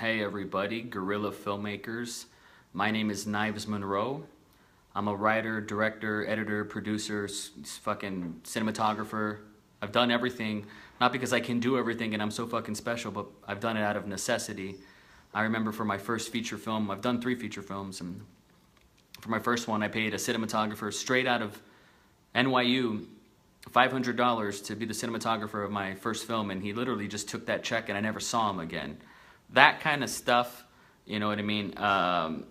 Hey everybody, Guerrilla Filmmakers. My name is KNIVESMONROE. I'm a writer, director, editor, producer, fucking cinematographer. I've done everything, not because I can do everything and I'm so fucking special, but I've done it out of necessity. I remember for my first feature film, I've done 3 feature films, and for my first one I paid a cinematographer straight out of NYU $500 to be the cinematographer of my first film, and he literally just took that check and I never saw him again. That kind of stuff, you know what I mean? I've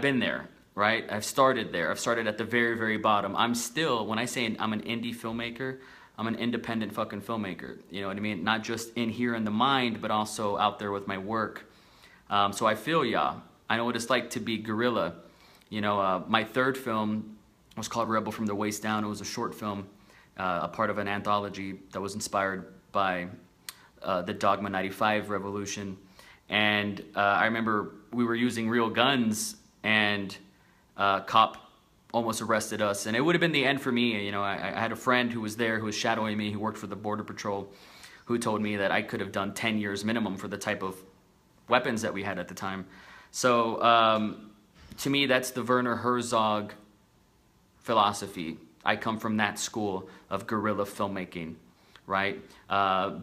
been there, right? I've started there. I've started at the very, very bottom. I'm still, when I say I'm an indie filmmaker, I'm an independent fucking filmmaker. You know what I mean? Not just in here in the mind, but also out there with my work. So I feel ya. I know what it's like to be guerrilla. You know, my third film was called Rebel from the Waist Down. It was a short film, a part of an anthology that was inspired by the Dogma 95 revolution. And I remember we were using real guns, and a cop almost arrested us. And it would have been the end for me. You know, I had a friend who was there, who was shadowing me, who worked for the Border Patrol, who told me that I could have done 10 years minimum for the type of weapons that we had at the time. So to me, that's the Werner Herzog philosophy. I come from that school of guerrilla filmmaking, right?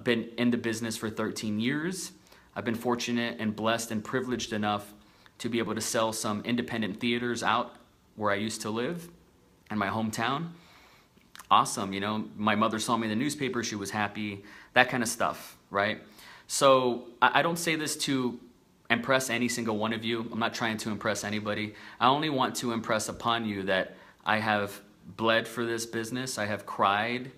Been in the business for 13 years. I've been fortunate and blessed and privileged enough to be able to sell some independent theaters out where I used to live in my hometown. Awesome, you know, my mother saw me in the newspaper, she was happy, that kind of stuff, right? So I don't say this to impress any single one of you. I'm not trying to impress anybody. I only want to impress upon you that I have bled for this business. I have cried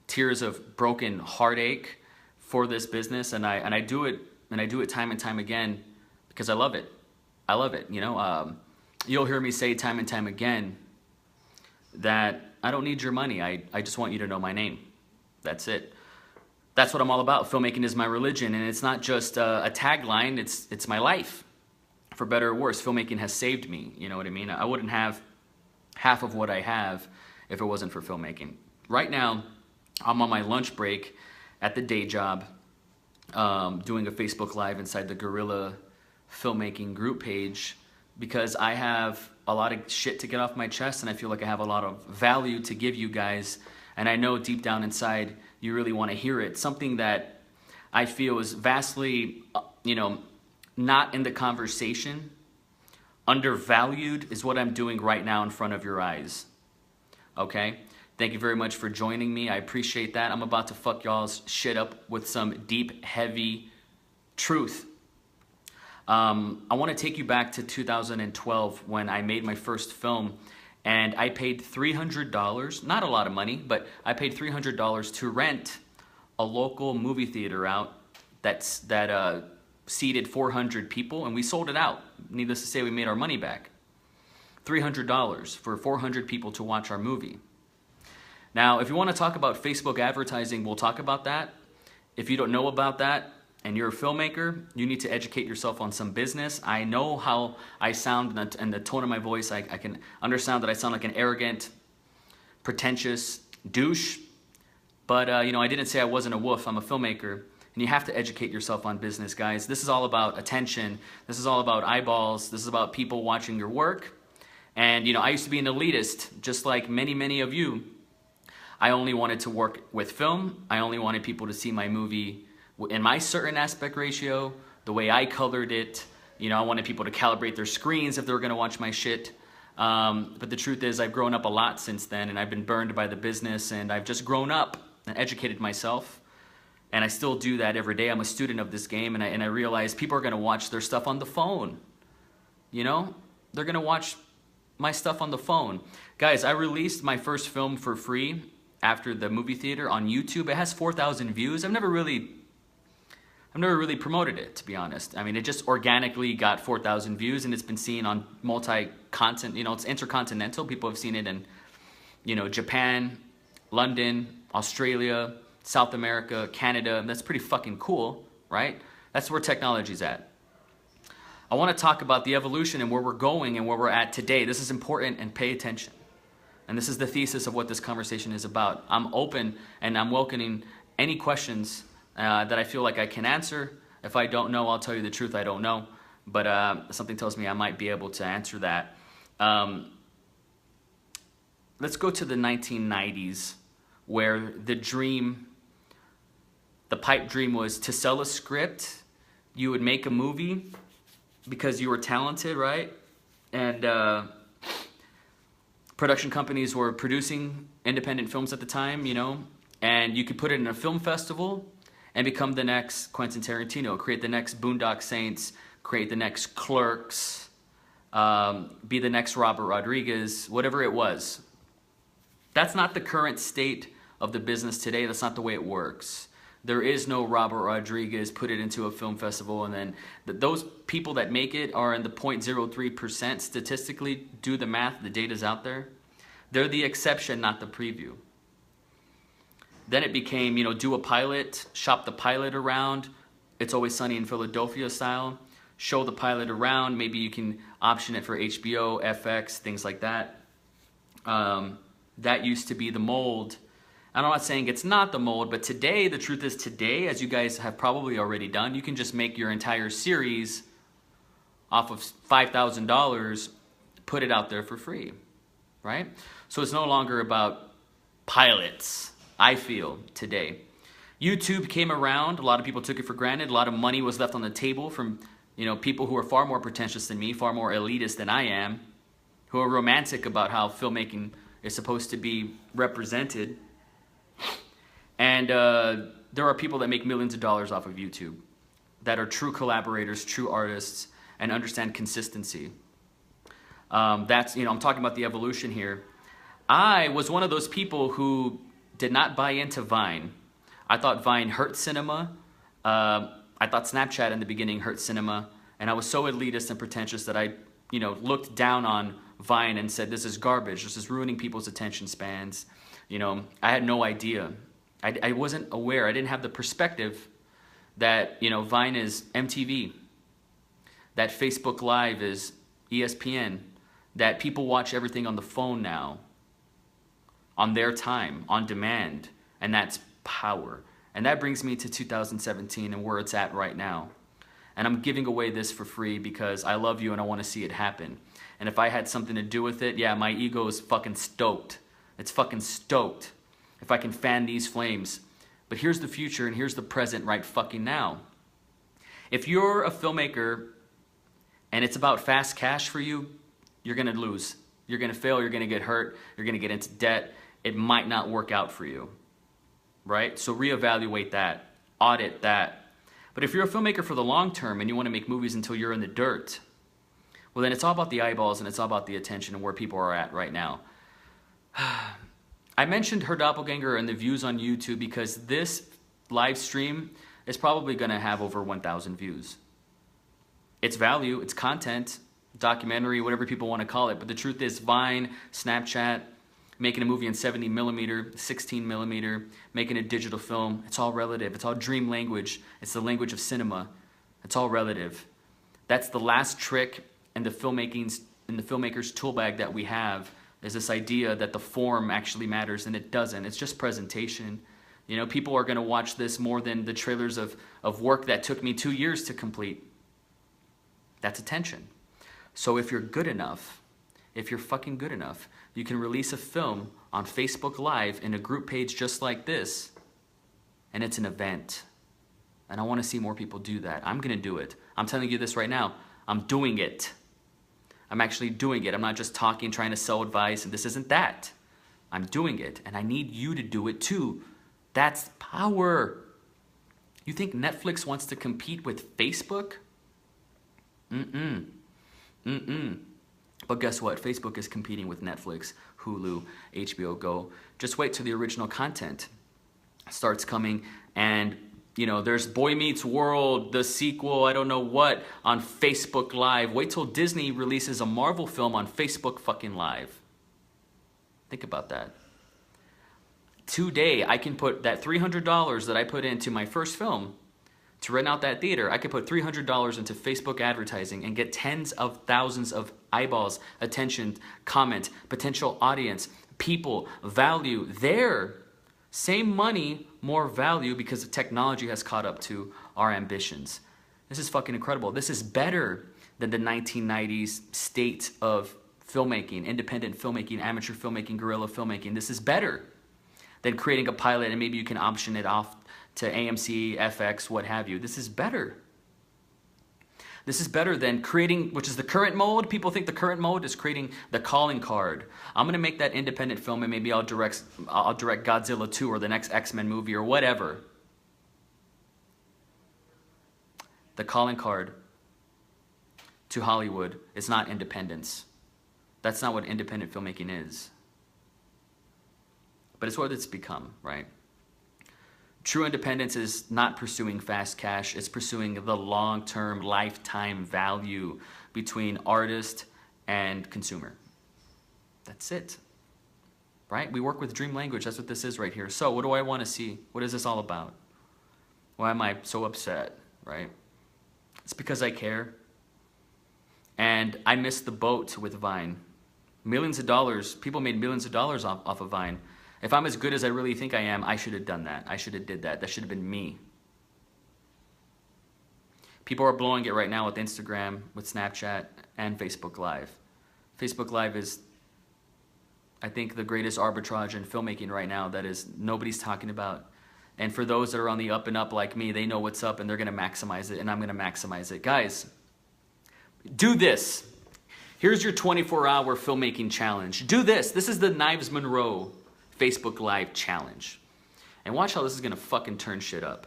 tears of broken heartache for this business, and I do it time and time again because I love it. I love it. You know, you'll hear me say time and time again that I don't need your money. I just want you to know my name. That's it. That's what I'm all about. Filmmaking is my religion, and it's not just a tagline. It's my life, for better or worse. Filmmaking has saved me. You know what I mean? I wouldn't have half of what I have if it wasn't for filmmaking. Right now, I'm on my lunch break at the day job, doing a Facebook Live inside the Guerrilla Filmmaking group page because I have a lot of shit to get off my chest, and I feel like I have a lot of value to give you guys, and I know deep down inside you really want to hear it. Something that I feel is vastly, you know, not in the conversation, undervalued, is what I'm doing right now in front of your eyes. Okay? Thank you very much for joining me. I appreciate that. I'm about to fuck y'all's shit up with some deep, heavy truth. I want to take you back to 2012 when I made my first film, and I paid $300, not a lot of money, but I paid $300 to rent a local movie theater out that seated 400 people, and we sold it out. Needless to say, we made our money back. $300 for 400 people to watch our movie. Now, if you want to talk about Facebook advertising, we'll talk about that. If you don't know about that and you're a filmmaker, you need to educate yourself on some business. I know how I sound and the tone of my voice. I can understand that I sound like an arrogant, pretentious douche. But, you know, I didn't say I wasn't a wolf. I'm a filmmaker. And you have to educate yourself on business, guys. This is all about attention. This is all about eyeballs. This is about people watching your work. And, you know, I used to be an elitist, just like many, many of you. I only wanted to work with film. I only wanted people to see my movie in my certain aspect ratio, the way I colored it. You know, I wanted people to calibrate their screens if they were going to watch my shit. But the truth is, I've grown up a lot since then, and I've been burned by the business, and I've just grown up and educated myself. And I still do that every day. I'm a student of this game, and I realize people are going to watch their stuff on the phone. You know? They're going to watch my stuff on the phone. Guys, I released my first film for free after the movie theater on YouTube. It has 4,000 views. I've never really promoted it, to be honest. I mean, it just organically got 4,000 views, and it's been seen on multi-continent, you know, it's intercontinental. People have seen it in, you know, Japan, London, Australia, South America, Canada. That's pretty fucking cool, right? That's where technology's at. I want to talk about the evolution and where we're going and where we're at today. This is important, and pay attention. And this is the thesis of what this conversation is about. I'm open and I'm welcoming any questions that I feel like I can answer. If I don't know, I'll tell you the truth, I don't know. But something tells me I might be able to answer that. Let's go to the 1990s, where the pipe dream was to sell a script. You would make a movie because you were talented, right? And production companies were producing independent films at the time, you know, and you could put it in a film festival and become the next Quentin Tarantino, create the next Boondock Saints, create the next Clerks, be the next Robert Rodriguez, whatever it was. That's not the current state of the business today. That's not the way it works. There is no Robert Rodriguez, put it into a film festival, and then those people that make it are in the 0.03% statistically. Do the math, the data's out there. They're the exception, not the preview. Then it became, you know, do a pilot, shop the pilot around. It's Always Sunny in Philadelphia style. Show the pilot around. Maybe you can option it for HBO, FX, things like that. That used to be the mold. And I'm not saying it's not the mold, but today, the truth is today, as you guys have probably already done, you can just make your entire series off of $5,000, put it out there for free, right? So it's no longer about pilots, I feel, today. YouTube came around, a lot of people took it for granted, a lot of money was left on the table from, you know, people who are far more pretentious than me, far more elitist than I am, who are romantic about how filmmaking is supposed to be represented. And there are people that make millions of dollars off of YouTube that are true collaborators, true artists, and understand consistency. That's, you know, I'm talking about the evolution here. I was one of those people who did not buy into Vine. I thought Vine hurt cinema. I thought Snapchat in the beginning hurt cinema. And I was so elitist and pretentious that I, you know, looked down on Vine and said, this is garbage. This is ruining people's attention spans. You know, I had no idea. I wasn't aware. I didn't have the perspective that, you know, Vine is MTV, that Facebook Live is ESPN, that people watch everything on the phone now, on their time, on demand, and that's power. And that brings me to 2017 and where it's at right now. And I'm giving away this for free because I love you and I want to see it happen. And if I had something to do with it, yeah, my ego is fucking stoked. It's fucking stoked if I can fan these flames. But here's the future and here's the present right fucking now. If you're a filmmaker and it's about fast cash for you, you're gonna lose. You're gonna fail, you're gonna get hurt, you're gonna get into debt. It might not work out for you, right? So reevaluate that, audit that. But if you're a filmmaker for the long term and you wanna make movies until you're in the dirt, well then it's all about the eyeballs and it's all about the attention and where people are at right now. I mentioned Her Doppelganger and the views on YouTube because this live stream is probably going to have over 1,000 views. It's value, it's content, documentary, whatever people want to call it. But the truth is Vine, Snapchat, making a movie in 70mm, 16mm, making a digital film, it's all relative. It's all dream language. It's the language of cinema. It's all relative. That's the last trick in the filmmaker's tool bag that we have. Is this idea that the form actually matters, and it doesn't. It's just presentation. You know, people are going to watch this more than the trailers of work that took me 2 years to complete. That's attention. So if you're good enough, if you're fucking good enough, you can release a film on Facebook Live in a group page just like this, and it's an event. And I want to see more people do that. I'm going to do it. I'm telling you this right now. I'm doing it. I'm actually doing it. I'm not just talking, trying to sell advice, and this isn't that. I'm doing it, and I need you to do it too. That's power. You think Netflix wants to compete with Facebook? But guess what? Facebook is competing with Netflix, Hulu, HBO Go. Just wait till the original content starts coming, and you know, there's Boy Meets World, the sequel, I don't know what, on Facebook Live. Wait till Disney releases a Marvel film on Facebook fucking Live. Think about that. Today, I can put that $300 that I put into my first film to rent out that theater. I could put $300 into Facebook advertising and get tens of thousands of eyeballs, attention, comment, potential audience, people, value there. Same money, more value because the technology has caught up to our ambitions. This is fucking incredible. This is better than the 1990s state of filmmaking, independent filmmaking, amateur filmmaking, guerrilla filmmaking. This is better than creating a pilot and maybe you can option it off to AMC, FX, what have you. This is better. This is better than creating, which is the current mode. People think the current mode is creating the calling card. I'm gonna make that independent film and maybe I'll direct Godzilla 2 or the next X-Men movie or whatever. The calling card to Hollywood is not independence. That's not what independent filmmaking is. But it's what it's become, right? True independence is not pursuing fast cash, it's pursuing the long-term lifetime value between artist and consumer. That's it, right? We work with dream language, that's what this is right here. So what do I want to see? What is this all about? Why am I so upset, right? It's because I care. And I missed the boat with Vine. Millions of dollars, people made millions of dollars off of Vine. If I'm as good as I really think I am, I should have done that. I should have did that. That should have been me. People are blowing it right now with Instagram, with Snapchat, and Facebook Live. Facebook Live is, I think, the greatest arbitrage in filmmaking right now that is nobody's talking about. And for those that are on the up and up like me, they know what's up and they're gonna maximize it and I'm gonna maximize it. Guys, do this. Here's your 24-hour filmmaking challenge. Do this. This is the Knives Monroe Facebook Live challenge. And watch how this is gonna fucking turn shit up.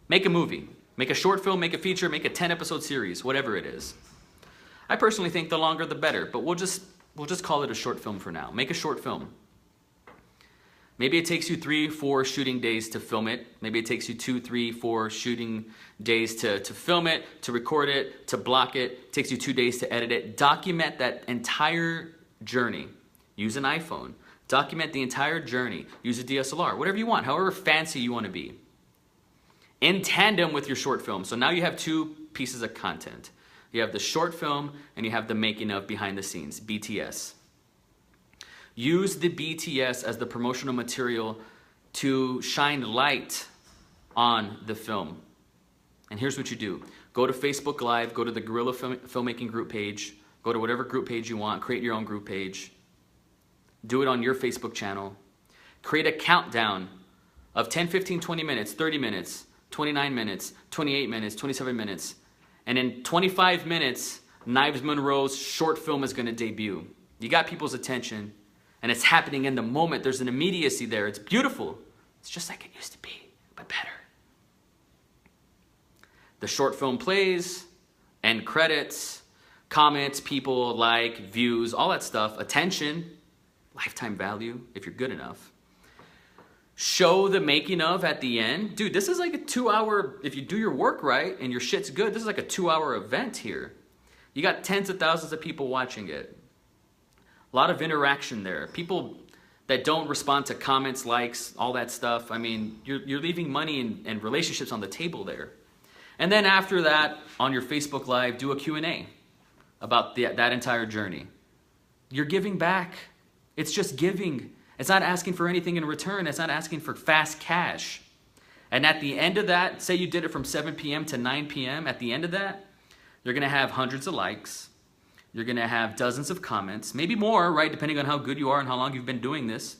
Make a movie. Make a short film, make a feature, make a 10-episode series, whatever it is. I personally think the longer the better, but we'll just call it a short film for now. Make a short film. Maybe it takes you 3-4 shooting days to film it. Maybe it takes you 2-3-4 shooting days to film it, to record it, to block it. It takes you 2 days to edit it. Document that entire journey. Use an iPhone. Document the entire journey. Use a DSLR, whatever you want, however fancy you want to be. In tandem with your short film. So now you have two pieces of content. You have the short film and you have the making of behind the scenes, BTS. Use the BTS as the promotional material to shine light on the film. And here's what you do. Go to Facebook Live, go to the Guerrilla Filmmaking group page, go to whatever group page you want, create your own group page. Do it on your Facebook channel. Create a countdown of 10, 15, 20 minutes, 30 minutes, 29 minutes, 28 minutes, 27 minutes. And in 25 minutes, Knives Monroe's short film is going to debut. You got people's attention, and it's happening in the moment. There's an immediacy there. It's beautiful. It's just like it used to be, but better. The short film plays, end credits, comments, people, like, views, all that stuff, attention, lifetime value, if you're good enough. Show the making of at the end. Dude, this is like a 2-hour, if you do your work right and your shit's good, this is like a 2-hour event here. You got tens of thousands of people watching it. A lot of interaction there. People that don't respond to comments, likes, all that stuff. I mean, you're leaving money and relationships on the table there. And then after that, on your Facebook Live, do a Q&A about that entire journey. You're giving back. It's just giving. It's not asking for anything in return. It's not asking for fast cash. And at the end of that, say you did it from 7 p.m. to 9 p.m. At the end of that, you're going to have hundreds of likes. You're going to have dozens of comments, maybe more, right? Depending on how good you are and how long you've been doing this.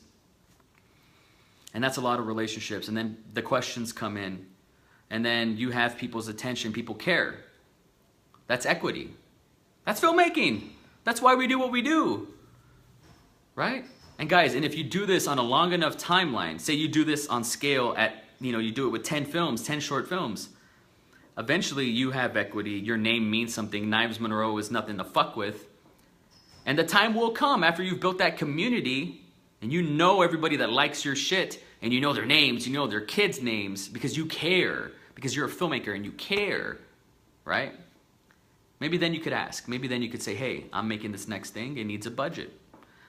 And that's a lot of relationships. And then the questions come in. And then you have people's attention. People care. That's equity. That's filmmaking. That's why we do what we do. Right? And guys, and if you do this on a long enough timeline, say you do this on scale at, you do it with 10 films, 10 short films, eventually you have equity, your name means something, Knives Monroe is nothing to fuck with. And the time will come after you've built that community and you know everybody that likes your shit and you know their names, you know their kids' names because you care, because you're a filmmaker and you care, right? Maybe then you could ask, maybe then you could say, hey, I'm making this next thing, it needs a budget.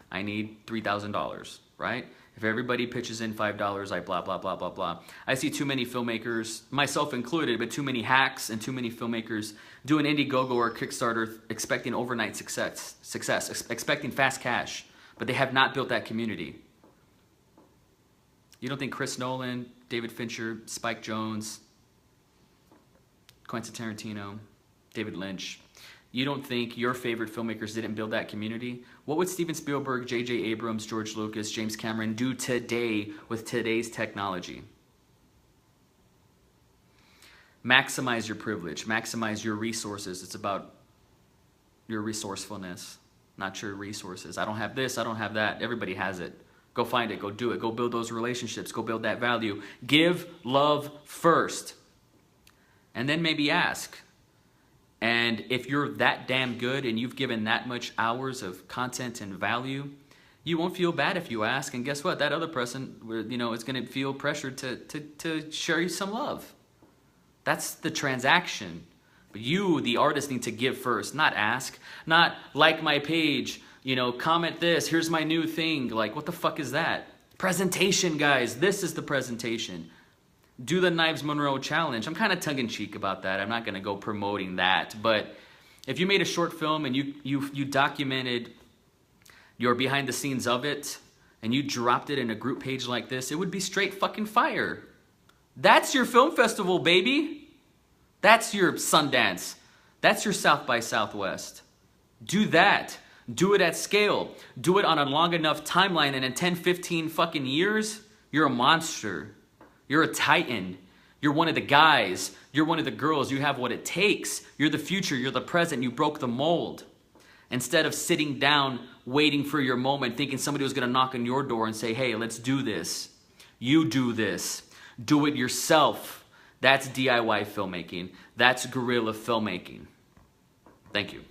I need $3,000, right? If everybody pitches in $5, I blah, blah, blah, blah, blah. I see too many filmmakers, myself included, but too many hacks and too many filmmakers do an Indiegogo or Kickstarter expecting overnight success, expecting fast cash, but they have not built that community. You don't think Chris Nolan, David Fincher, Spike Jonze, Quentin Tarantino, David Lynch, you don't think your favorite filmmakers didn't build that community? What would Steven Spielberg, J.J. Abrams, George Lucas, James Cameron do today with today's technology? Maximize your privilege. Maximize your resources. It's about your resourcefulness, not your resources. I don't have this, I don't have that. Everybody has it. Go find it, go do it, go build those relationships, go build that value. Give love first. And then maybe ask. And if you're that damn good and you've given that much hours of content and value, you won't feel bad if you ask. And guess what? That other person, you know, is going to feel pressured to share you some love. That's the transaction. But you, the artist, need to give first, not ask. Not like my page, you know, comment this, here's my new thing. Like, what the fuck is that? Presentation, guys. This is the presentation. Do the Knives Monroe challenge. I'm kind of tongue-in-cheek about that. I'm not going to go promoting that. But if you made a short film and you documented your behind the scenes of it and you dropped it in a group page like this, it would be straight fucking fire. That's your film festival, baby. That's your Sundance. That's your South by Southwest. Do that. Do it at scale. Do it on a long enough timeline, and in 10, 15 fucking years, you're a monster. You're a titan. You're one of the guys. You're one of the girls. You have what it takes. You're the future. You're the present. You broke the mold. Instead of sitting down, waiting for your moment, thinking somebody was going to knock on your door and say, hey, let's do this. You do this. Do it yourself. That's DIY filmmaking. That's guerrilla filmmaking. Thank you.